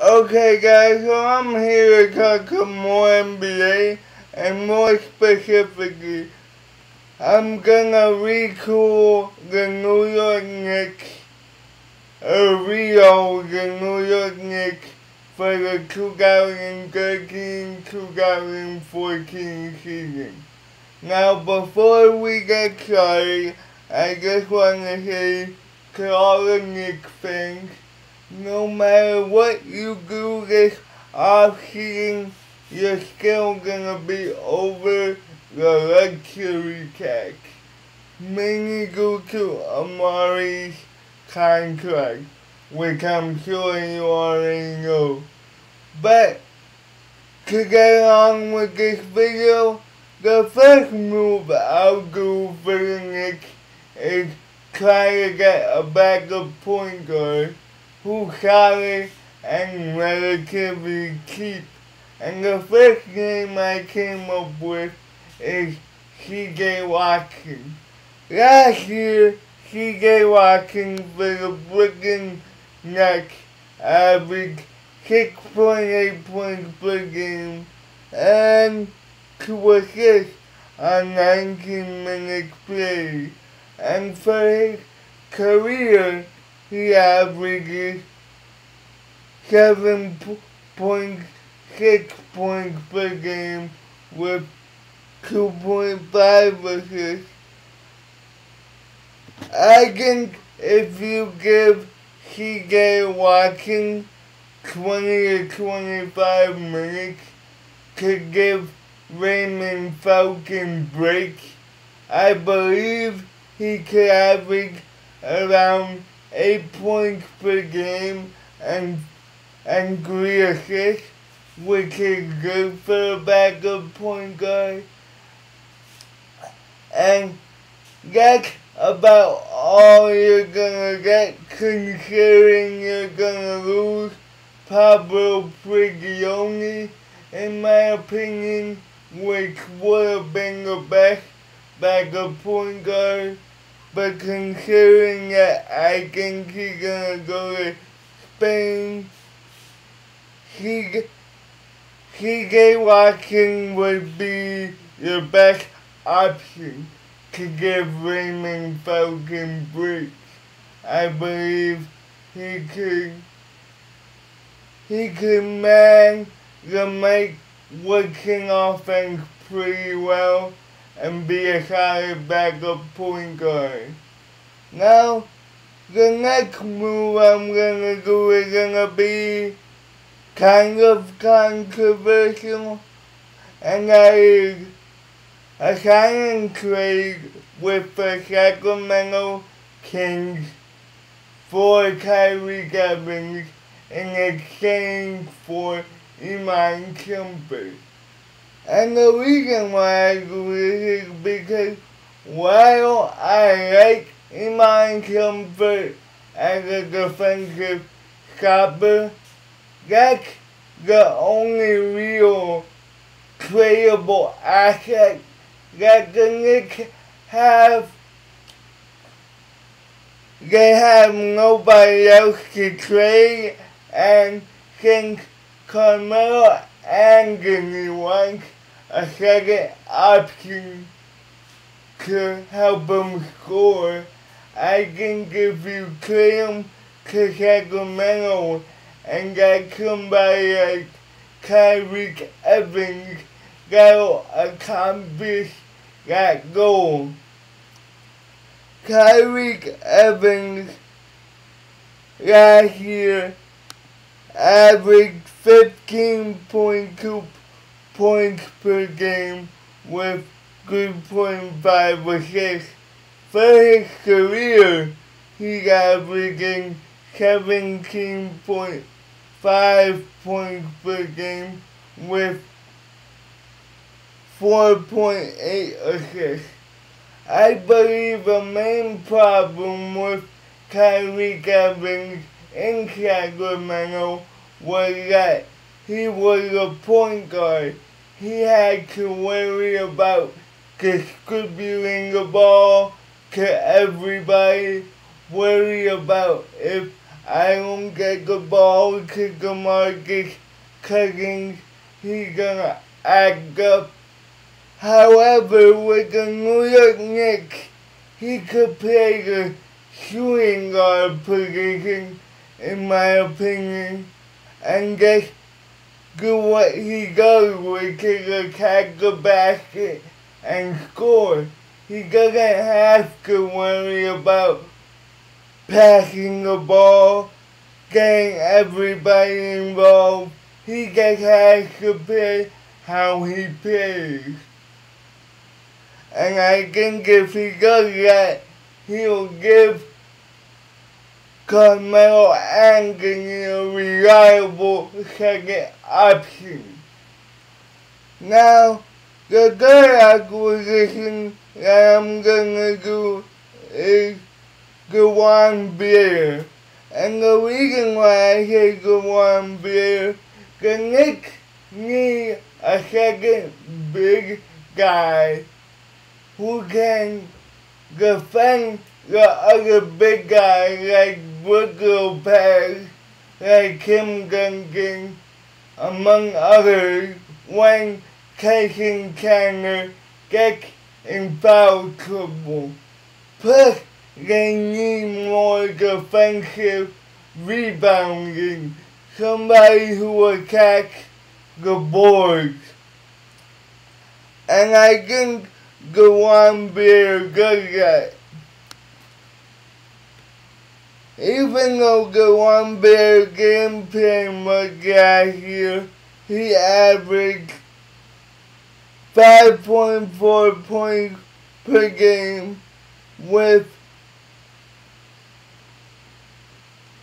Okay guys, so I'm here to talk more NBA, and more specifically, I'm gonna recall the New York Knicks, the New York Knicks for the 2013-2014 season. Now before we get started, I just want to say to all the Knicks fans, no matter what you do this off-season, you're still gonna be over the luxury tax, mainly due to Amari's contract, which I'm sure you already know. But to get on with this video, the first move I'll do for the Knicks is try to get a backup point guard who's solid and relatively cheap. And the first name I came up with is C.J. Watkins. Last year, C.J. Watkins for the Brooklyn Nets averaged 6.8 points per game and 2 assists on 19 minutes played. And for his career, he averages 7.6 points per game with 2.5 assists. I think if you give C.J. Watkins 20 to 25 minutes to give Raymond Falcon break, I believe he could average around 8 points per game and 3 assists, which is good for a backup point guard. And that's about all you're gonna get, considering you're gonna lose Pablo Prigioni, in my opinion, which would have been the best backup point guard. But considering that I think he's gonna go to Spain, C.J. Watkins would be your best option to give Raymond Falcon breaks. I believe he could man the Mike Woodson offense pretty well and be a solid backup point guard. Now, the next move I'm gonna do is gonna be kind of controversial, and that is a sign and trade with the Sacramento Kings for Tyreke in exchange for Iman Shumpert. And the reason why I do this is because while I like Iman Shumpert as a defensive stopper, that's the only real tradable asset that the Knicks have. They have nobody else to trade, and since Carmelo Anthony wants a second option to help him score, I think if you trade him to Sacramento and get somebody like Tyreke that'll accomplish that goal. Tyreke last year averaged 15.2 points per game with 3.5 assists. For his career, he's averaging 17.5 points per game with 4.8 assists. I believe the main problem with Tyreke in Sacramento was that he was a point guard. He had to worry about distributing the ball to everybody, worry about if I don't get the ball to DeMarcus Cousins, he's gonna act up. However, with the New York Knicks, he could play the shooting guard position, in my opinion, and just do what he does, which is attack the basket and score. He doesn't have to worry about passing the ball, getting everybody involved. He just has to play how he plays. And I think if he does that, he'll give Carmelo Anthony a reliable second option. Now, the third acquisition that I'm gonna do is Dejuan Blair. And the reason why I say Dejuan Blair, the Knicks need a second big guy who can defend the other big guys like Brook Lopez, like Tim Duncan, among others, when Tyson Chandler gets in foul trouble. Plus, they need more defensive rebounding, somebody who attacks the boards. And I think Dejuan Blair does that. Even though Dejuan Blair didn't play much last year, he averaged 5.4 points per game with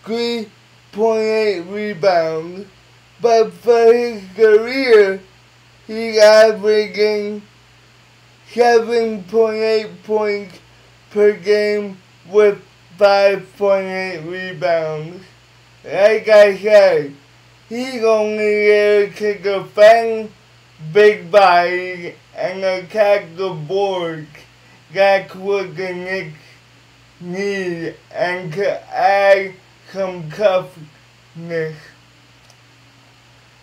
3.8 rebounds. But for his career, he's averaging 7.8 points per game with 5.8 rebounds. Like I said, he's only there to defend big bodies and attack the boards. That's what the Knicks need, and to add some toughness.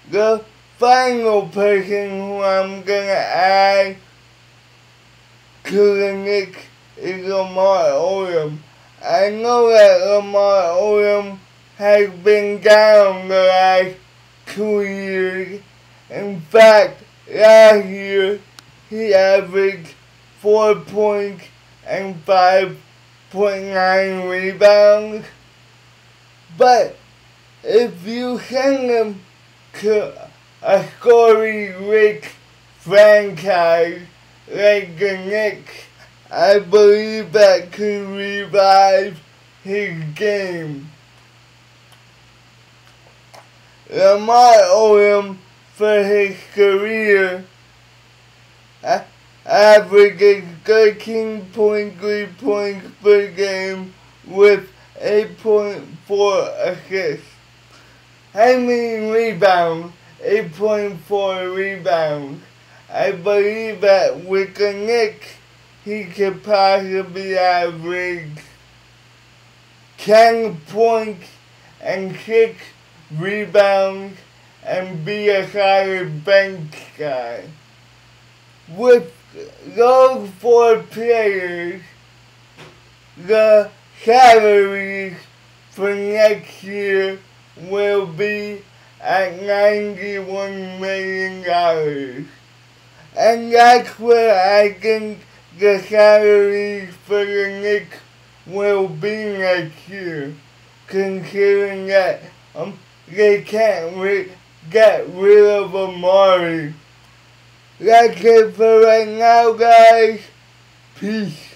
The final person who I'm gonna add to the Knicks is Lamar Odom. I know that Lamar Odom has been down the last 2 years. In fact, last year he averaged 4 points and 5.9 rebounds. But if you send him to a scoring-rich franchise like the Knicks, I believe that could revive his game. Lamar Odom, for his career, averages 13.3 points per game with 8.4 assists. I mean rebounds, 8.4 rebounds. I believe that with the Knicks, he could possibly average 10 points and 6 rebounds and be a solid bench guy. With those 4 players, the salaries for next year will be at $91 million. And that's where I think the salaries for the Knicks will be next year, considering that they can't get rid of Amari. That's it for right now, guys. Peace.